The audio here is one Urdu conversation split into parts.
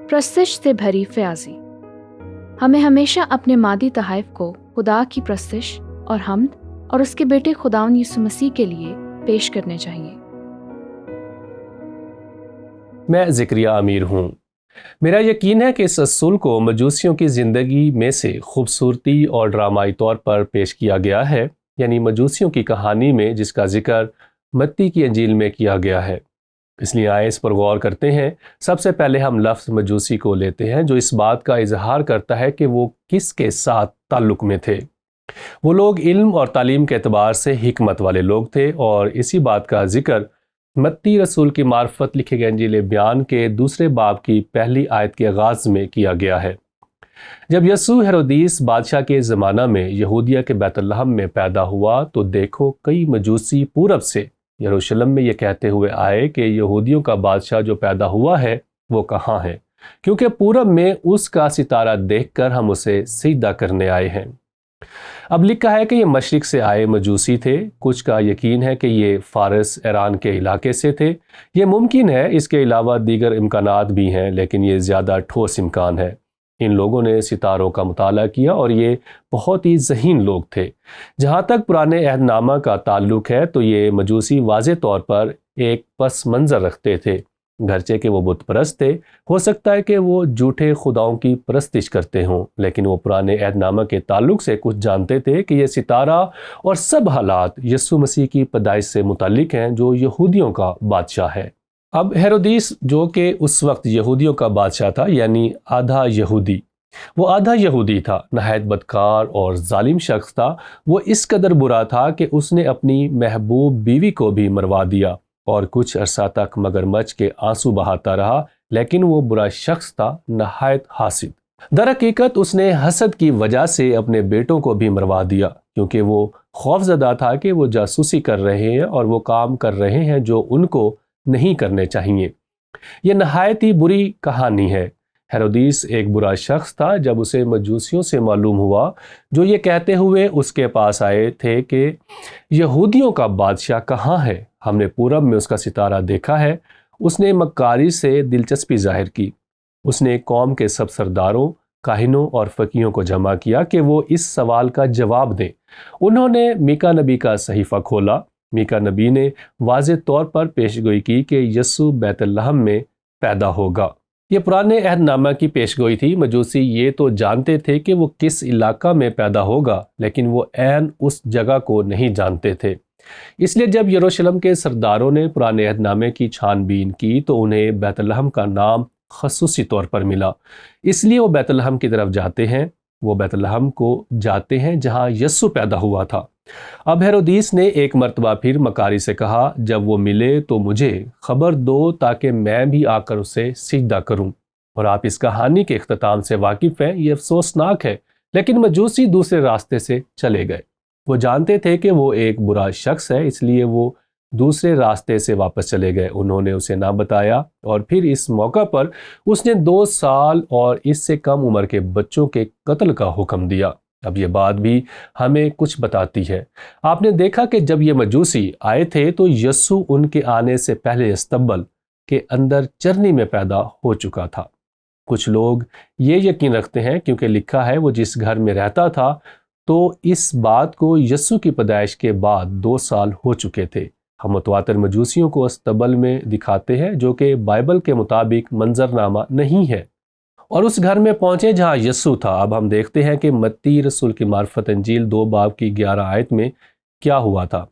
پرستش سے بھری فیاضی۔ ہمیں ہمیشہ اپنے مادی تحائف کو خدا کی پرستش اور حمد اور اس کے بیٹے خداوند یسوع مسیح کے لیے پیش کرنے چاہیے۔ میں زکریا امیر ہوں۔ میرا یقین ہے کہ اس اصول کو مجوسیوں کی زندگی میں سے خوبصورتی اور ڈرامائی طور پر پیش کیا گیا ہے، یعنی مجوسیوں کی کہانی میں جس کا ذکر متی کی انجیل میں کیا گیا ہے۔ اس لیے آئے اس پر غور کرتے ہیں۔ سب سے پہلے ہم لفظ مجوسی کو لیتے ہیں جو اس بات کا اظہار کرتا ہے کہ وہ کس کے ساتھ تعلق میں تھے۔ وہ لوگ علم اور تعلیم کے اعتبار سے حکمت والے لوگ تھے، اور اسی بات کا ذکر متی رسول کی معرفت لکھے گئے انجیل بیان کے 2 باب کی پہلی آیت کے آغاز میں کیا گیا ہے۔ جب یسوع ہیرودیس بادشاہ کے زمانہ میں یہودیہ کے بیت لحم میں پیدا ہوا تو دیکھو کئی مجوسی پورب سے یروشلم میں یہ کہتے ہوئے آئے کہ یہودیوں کا بادشاہ جو پیدا ہوا ہے وہ کہاں ہے، کیونکہ پورب میں اس کا ستارہ دیکھ کر ہم اسے سجدہ کرنے آئے ہیں۔ اب لکھا ہے کہ یہ مشرق سے آئے مجوسی تھے۔ کچھ کا یقین ہے کہ یہ فارس ایران کے علاقے سے تھے۔ یہ ممکن ہے، اس کے علاوہ دیگر امکانات بھی ہیں، لیکن یہ زیادہ ٹھوس امکان ہے۔ ان لوگوں نے ستاروں کا مطالعہ کیا اور یہ بہت ہی ذہین لوگ تھے۔ جہاں تک پرانے عہد نامہ کا تعلق ہے تو یہ مجوسی واضح طور پر ایک پس منظر رکھتے تھے، گرچہ کہ وہ بت پرست تھے۔ ہو سکتا ہے کہ وہ جھوٹے خداؤں کی پرستش کرتے ہوں، لیکن وہ پرانے عہد نامہ کے تعلق سے کچھ جانتے تھے کہ یہ ستارہ اور سب حالات یسوع مسیح کی پیدائش سے متعلق ہیں جو یہودیوں کا بادشاہ ہے۔ اب ہیرودیس جو کہ اس وقت یہودیوں کا بادشاہ تھا، یعنی آدھا یہودی، وہ آدھا یہودی تھا، نہایت بدکار اور ظالم شخص تھا۔ وہ اس قدر برا تھا کہ اس نے اپنی محبوب بیوی کو بھی مروا دیا اور کچھ عرصہ تک مگرمچھ کے آنسو بہاتا رہا، لیکن وہ برا شخص تھا، نہایت حاسد۔ در حقیقت اس نے حسد کی وجہ سے اپنے بیٹوں کو بھی مروا دیا، کیونکہ وہ خوفزدہ تھا کہ وہ جاسوسی کر رہے ہیں اور وہ کام کر رہے ہیں جو ان کو نہیں کرنے چاہیے۔ یہ نہایت ہی بری کہانی ہے۔ ہیرودیس ایک برا شخص تھا۔ جب اسے مجوسیوں سے معلوم ہوا جو یہ کہتے ہوئے اس کے پاس آئے تھے کہ یہودیوں کا بادشاہ کہاں ہے، ہم نے پورب میں اس کا ستارہ دیکھا ہے، اس نے مکاری سے دلچسپی ظاہر کی۔ اس نے قوم کے سب سرداروں، کاہنوں اور فقیہوں کو جمع کیا کہ وہ اس سوال کا جواب دیں۔ انہوں نے میکا نبی کا صحیفہ کھولا۔ میکا نبی نے واضح طور پر پیشگوئی کی کہ یسوع بیت لحم میں پیدا ہوگا۔ یہ پرانے عہد نامہ کی پیشگوئی تھی۔ مجوسی یہ تو جانتے تھے کہ وہ کس علاقہ میں پیدا ہوگا، لیکن وہ عین اس جگہ کو نہیں جانتے تھے۔ اس لیے جب یروشلم کے سرداروں نے پرانے عہد نامے کی چھان بین کی تو انہیں بیت لحم کا نام خصوصی طور پر ملا۔ اس لیے وہ بیت لحم کی طرف جاتے ہیں، وہ بیت لحم کو جاتے ہیں جہاں یسوع پیدا ہوا تھا۔ اب ہیرودیس نے ایک مرتبہ پھر مکاری سے کہا، جب وہ ملے تو مجھے خبر دو تاکہ میں بھی آ کر اسے سجدہ کروں۔ اور آپ اس کہانی کے اختتام سے واقف ہیں، یہ افسوسناک ہے، لیکن مجوسی دوسرے راستے سے چلے گئے۔ وہ جانتے تھے کہ وہ ایک برا شخص ہے، اس لیے وہ دوسرے راستے سے واپس چلے گئے۔ انہوں نے اسے نہ بتایا، اور پھر اس موقع پر اس نے 2 سال اور اس سے کم عمر کے بچوں کے قتل کا حکم دیا۔ اب یہ بات بھی ہمیں کچھ بتاتی ہے۔ آپ نے دیکھا کہ جب یہ مجوسی آئے تھے تو یسوع ان کے آنے سے پہلے استبل کے اندر چرنی میں پیدا ہو چکا تھا۔ کچھ لوگ یہ یقین رکھتے ہیں کیونکہ لکھا ہے وہ جس گھر میں رہتا تھا تو اس بات کو یسوع کی پیدائش کے بعد 2 سال ہو چکے تھے۔ ہم متواتر مجوسیوں کو استبل میں دکھاتے ہیں جو کہ بائبل کے مطابق منظرنامہ نہیں ہے، اور اس گھر میں پہنچے جہاں یسوع تھا۔ اب ہم دیکھتے ہیں کہ متی رسول کی معرفت انجیل 2 باب کی 11 آیت میں کیا ہوا تھا۔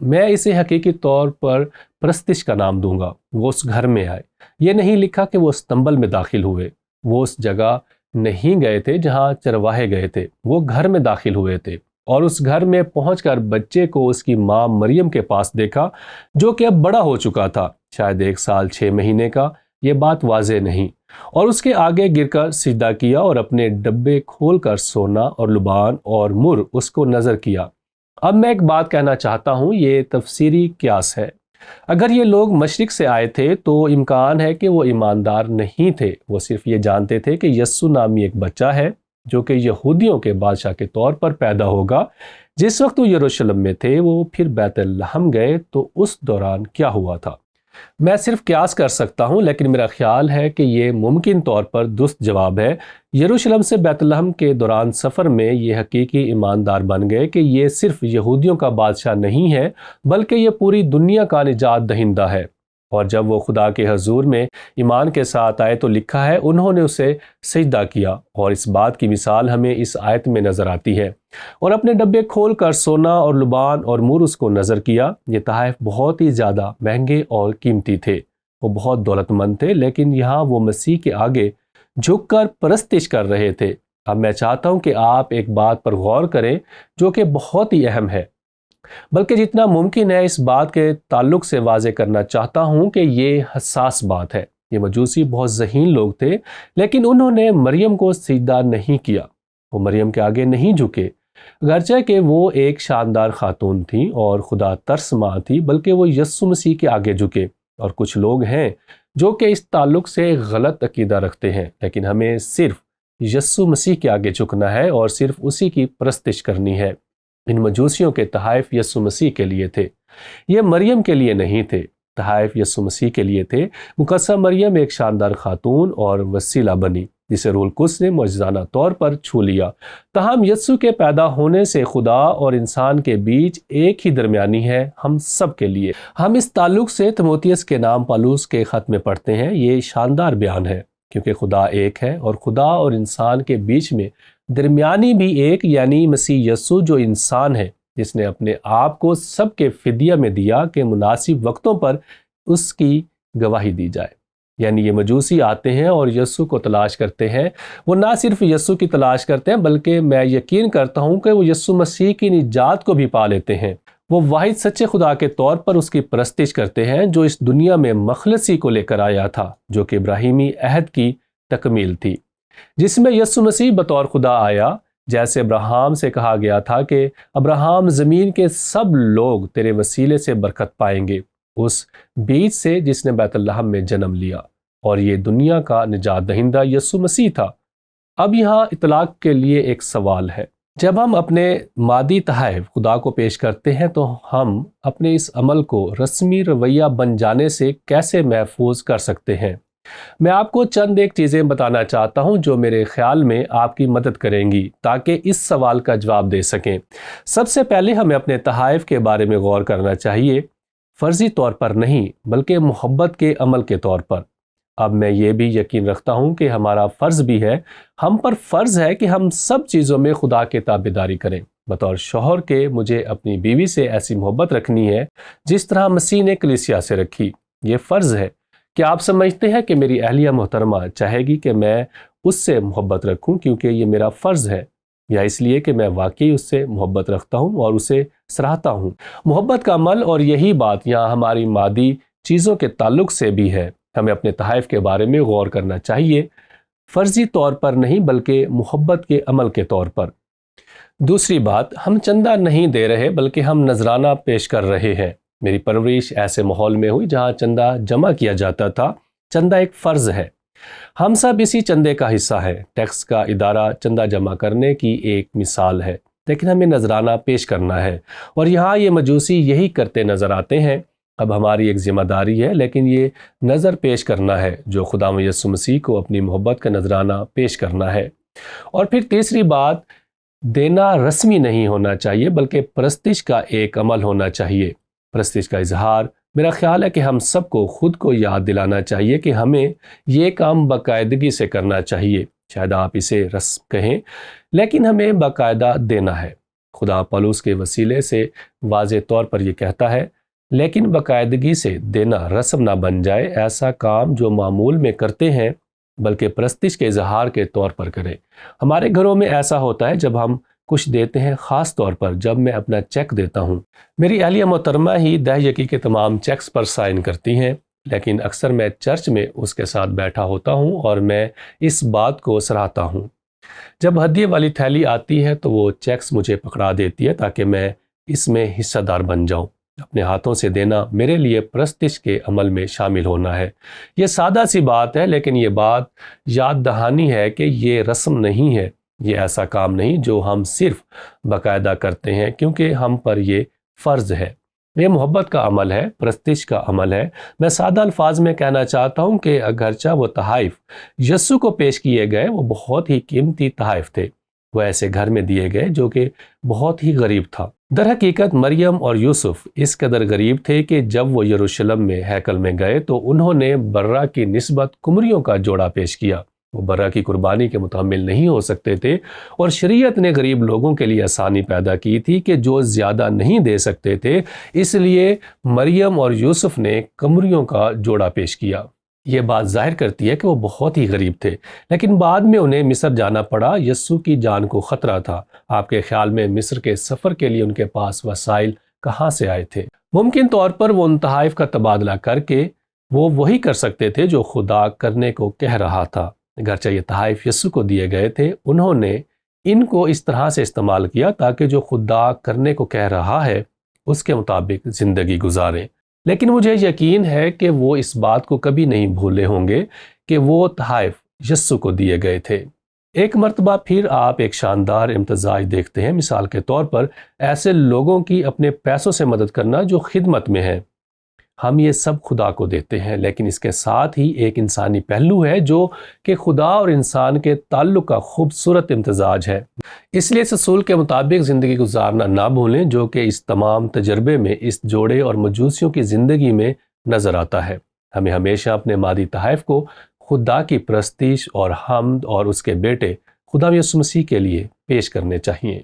میں اسے حقیقی طور پر پرستش کا نام دوں گا۔ وہ اس گھر میں آئے۔ یہ نہیں لکھا کہ وہ استنبل میں داخل ہوئے۔ وہ اس جگہ نہیں گئے تھے جہاں چرواہے گئے تھے، وہ گھر میں داخل ہوئے تھے، اور اس گھر میں پہنچ کر بچے کو اس کی ماں مریم کے پاس دیکھا جو کہ اب بڑا ہو چکا تھا، شاید 1 سال 6 مہینے کا، یہ بات واضح نہیں، اور اس کے آگے گر کر سجدہ کیا اور اپنے ڈبے کھول کر سونا اور لبان اور مر اس کو نظر کیا۔ اب میں ایک بات کہنا چاہتا ہوں، یہ تفسیری قیاس ہے۔ اگر یہ لوگ مشرق سے آئے تھے تو امکان ہے کہ وہ ایماندار نہیں تھے، وہ صرف یہ جانتے تھے کہ یسوع نامی ایک بچہ ہے جو کہ یہودیوں کے بادشاہ کے طور پر پیدا ہوگا۔ جس وقت وہ یروشلم میں تھے وہ پھر بیت لحم گئے تو اس دوران کیا ہوا تھا؟ میں صرف قیاس کر سکتا ہوں، لیکن میرا خیال ہے کہ یہ ممکن طور پر درست جواب ہے۔ یروشلم سے بیت لحم کے دوران سفر میں یہ حقیقی ایماندار بن گئے کہ یہ صرف یہودیوں کا بادشاہ نہیں ہے، بلکہ یہ پوری دنیا کا نجات دہندہ ہے۔ اور جب وہ خدا کے حضور میں ایمان کے ساتھ آئے تو لکھا ہے انہوں نے اسے سجدہ کیا، اور اس بات کی مثال ہمیں اس آیت میں نظر آتی ہے۔ اور اپنے ڈبے کھول کر سونا اور لبان اور مورس کو نظر کیا۔ یہ تحائف بہت ہی زیادہ مہنگے اور قیمتی تھے، وہ بہت دولت مند تھے، لیکن یہاں وہ مسیح کے آگے جھک کر پرستش کر رہے تھے۔ اب میں چاہتا ہوں کہ آپ ایک بات پر غور کریں جو کہ بہت ہی اہم ہے، بلکہ جتنا ممکن ہے اس بات کے تعلق سے واضح کرنا چاہتا ہوں کہ یہ حساس بات ہے۔ یہ مجوسی بہت ذہین لوگ تھے، لیکن انہوں نے مریم کو سجدہ نہیں کیا، وہ مریم کے آگے نہیں جھکے، گرچہ کہ وہ ایک شاندار خاتون تھیں اور خدا ترس ماں تھی، بلکہ وہ یسوع مسیح کے آگے جھکے۔ اور کچھ لوگ ہیں جو کہ اس تعلق سے غلط عقیدہ رکھتے ہیں، لیکن ہمیں صرف یسوع مسیح کے آگے جھکنا ہے اور صرف اسی کی پرستش کرنی ہے۔ ان مجوسیوں کے تحائف یسوع مسیح کے لیے تھے، یہ مریم کے لیے نہیں تھے۔ تحائف یسوع مسیح کے لیے تھے۔ مقدسہ مریم ایک شاندار خاتون اور وسیلہ بنی جسے روح القدس نے معجزانہ طور پر چھو لیا۔ تاہم یسوع کے پیدا ہونے سے خدا اور انسان کے بیچ ایک ہی درمیانی ہے، ہم سب کے لیے۔ ہم اس تعلق سے تیموتھیوس کے نام پالوس کے خط میں پڑھتے ہیں۔ یہ شاندار بیان ہے، کیونکہ خدا ایک ہے اور خدا اور انسان کے بیچ میں درمیانی بھی ایک، یعنی مسیح یسوع جو انسان ہے، جس نے اپنے آپ کو سب کے فدیہ میں دیا کہ مناسب وقتوں پر اس کی گواہی دی جائے۔ یعنی یہ مجوسی آتے ہیں اور یسوع کو تلاش کرتے ہیں۔ وہ نہ صرف یسوع کی تلاش کرتے ہیں، بلکہ میں یقین کرتا ہوں کہ وہ یسوع مسیح کی نجات کو بھی پا لیتے ہیں۔ وہ واحد سچے خدا کے طور پر اس کی پرستش کرتے ہیں جو اس دنیا میں مخلصی کو لے کر آیا تھا، جو کہ ابراہیمی عہد کی تکمیل تھی، جس میں یسوع مسیح بطور خدا آیا۔ جیسے ابراہیم سے کہا گیا تھا کہ ابراہیم زمین کے سب لوگ تیرے وسیلے سے برکت پائیں گے، اس بیج سے جس نے بیت لحم میں جنم لیا، اور یہ دنیا کا نجات دہندہ یسوع مسیح تھا۔ اب یہاں اطلاق کے لیے ایک سوال ہے۔ جب ہم اپنے مادی تحائف خدا کو پیش کرتے ہیں تو ہم اپنے اس عمل کو رسمی رویہ بن جانے سے کیسے محفوظ کر سکتے ہیں؟ میں آپ کو چند ایک چیزیں بتانا چاہتا ہوں جو میرے خیال میں آپ کی مدد کریں گی تاکہ اس سوال کا جواب دے سکیں۔ سب سے پہلے ہمیں اپنے تحائف کے بارے میں غور کرنا چاہیے، فرضی طور پر نہیں بلکہ محبت کے عمل کے طور پر۔ اب میں یہ بھی یقین رکھتا ہوں کہ ہمارا فرض بھی ہے، ہم پر فرض ہے کہ ہم سب چیزوں میں خدا کے تابعداری کریں۔ بطور شوہر کے مجھے اپنی بیوی سے ایسی محبت رکھنی ہے جس طرح مسیح نے کلیسیا سے رکھی، یہ فرض ہے۔ کیا آپ سمجھتے ہیں کہ میری اہلیہ محترمہ چاہے گی کہ میں اس سے محبت رکھوں کیونکہ یہ میرا فرض ہے، یا اس لیے کہ میں واقعی اس سے محبت رکھتا ہوں اور اسے سراہتا ہوں؟ محبت کا عمل، اور یہی بات یہاں ہماری مادی چیزوں کے تعلق سے بھی ہے۔ ہمیں اپنے تحائف کے بارے میں غور کرنا چاہیے، فرضی طور پر نہیں بلکہ محبت کے عمل کے طور پر۔ دوسری بات، ہم چندہ نہیں دے رہے بلکہ ہم نذرانہ پیش کر رہے ہیں۔ میری پرورش ایسے ماحول میں ہوئی جہاں چندہ جمع کیا جاتا تھا۔ چندہ ایک فرض ہے، ہم سب اسی چندے کا حصہ ہیں۔ ٹیکس کا ادارہ چندہ جمع کرنے کی ایک مثال ہے، لیکن ہمیں نذرانہ پیش کرنا ہے، اور یہاں یہ مجوسی یہی کرتے نظر آتے ہیں۔ اب ہماری ایک ذمہ داری ہے، لیکن یہ نظر پیش کرنا ہے جو خدا یسوع مسیح کو اپنی محبت کا نذرانہ پیش کرنا ہے۔ اور پھر تیسری بات، دینا رسمی نہیں ہونا چاہیے بلکہ پرستش کا ایک عمل ہونا چاہیے۔ پرستش کا اظہار، میرا خیال ہے کہ ہم سب کو خود کو یاد دلانا چاہیے کہ ہمیں یہ کام باقاعدگی سے کرنا چاہیے۔ شاید آپ اسے رسم کہیں، لیکن ہمیں باقاعدہ دینا ہے۔ خدا پالوس کے وسیلے سے واضح طور پر یہ کہتا ہے، لیکن باقاعدگی سے دینا رسم نہ بن جائے، ایسا کام جو معمول میں کرتے ہیں بلکہ پرستش کے اظہار کے طور پر کریں۔ ہمارے گھروں میں ایسا ہوتا ہے جب ہم کچھ دیتے ہیں، خاص طور پر جب میں اپنا چیک دیتا ہوں۔ میری اہلیہ محترمہ ہی دہیکی کے تمام چیکس پر سائن کرتی ہیں، لیکن اکثر میں چرچ میں اس کے ساتھ بیٹھا ہوتا ہوں اور میں اس بات کو سراہتا ہوں۔ جب ہدیے والی تھیلی آتی ہے تو وہ چیکس مجھے پکڑا دیتی ہے تاکہ میں اس میں حصہ دار بن جاؤں۔ اپنے ہاتھوں سے دینا میرے لیے پرستش کے عمل میں شامل ہونا ہے۔ یہ سادہ سی بات ہے، لیکن یہ بات یاد دہانی ہے کہ یہ رسم نہیں ہے، یہ ایسا کام نہیں جو ہم صرف باقاعدہ کرتے ہیں کیونکہ ہم پر یہ فرض ہے۔ یہ محبت کا عمل ہے، پرستش کا عمل ہے۔ میں سادہ الفاظ میں کہنا چاہتا ہوں کہ اگرچہ وہ تحائف یسوع کو پیش کیے گئے وہ بہت ہی قیمتی تحائف تھے، وہ ایسے گھر میں دیے گئے جو کہ بہت ہی غریب تھا۔ در حقیقت مریم اور یوسف اس قدر غریب تھے کہ جب وہ یروشلم میں ہیکل میں گئے تو انہوں نے برہ کی نسبت کمریوں کا جوڑا پیش کیا۔ وہ برہ کی قربانی کے متحمل نہیں ہو سکتے تھے، اور شریعت نے غریب لوگوں کے لیے آسانی پیدا کی تھی کہ جو زیادہ نہیں دے سکتے تھے، اس لیے مریم اور یوسف نے کمریوں کا جوڑا پیش کیا۔ یہ بات ظاہر کرتی ہے کہ وہ بہت ہی غریب تھے، لیکن بعد میں انہیں مصر جانا پڑا۔ یسوع کی جان کو خطرہ تھا۔ آپ کے خیال میں مصر کے سفر کے لیے ان کے پاس وسائل کہاں سے آئے تھے؟ ممکن طور پر وہ ان تحائف کا تبادلہ کر کے وہ وہی کر سکتے تھے جو خدا کرنے کو کہہ رہا تھا۔ اگرچہ یہ تحائف یسوع کو دیے گئے تھے، انہوں نے ان کو اس طرح سے استعمال کیا تاکہ جو خدا کرنے کو کہہ رہا ہے اس کے مطابق زندگی گزاریں۔ لیکن مجھے یقین ہے کہ وہ اس بات کو کبھی نہیں بھولے ہوں گے کہ وہ تحائف یسوع کو دیے گئے تھے۔ ایک مرتبہ پھر آپ ایک شاندار امتزاج دیکھتے ہیں، مثال کے طور پر ایسے لوگوں کی اپنے پیسوں سے مدد کرنا جو خدمت میں ہیں۔ ہم یہ سب خدا کو دیتے ہیں، لیکن اس کے ساتھ ہی ایک انسانی پہلو ہے جو کہ خدا اور انسان کے تعلق کا خوبصورت امتزاج ہے۔ اس لیے اس اصول کے مطابق زندگی گزارنا نہ بھولیں جو کہ اس تمام تجربے میں اس جوڑے اور مجوسیوں کی زندگی میں نظر آتا ہے۔ ہمیں ہمیشہ اپنے مادی تحائف کو خدا کی پرستش اور حمد اور اس کے بیٹے خدا یسوع مسیح کے لیے پیش کرنے چاہیے۔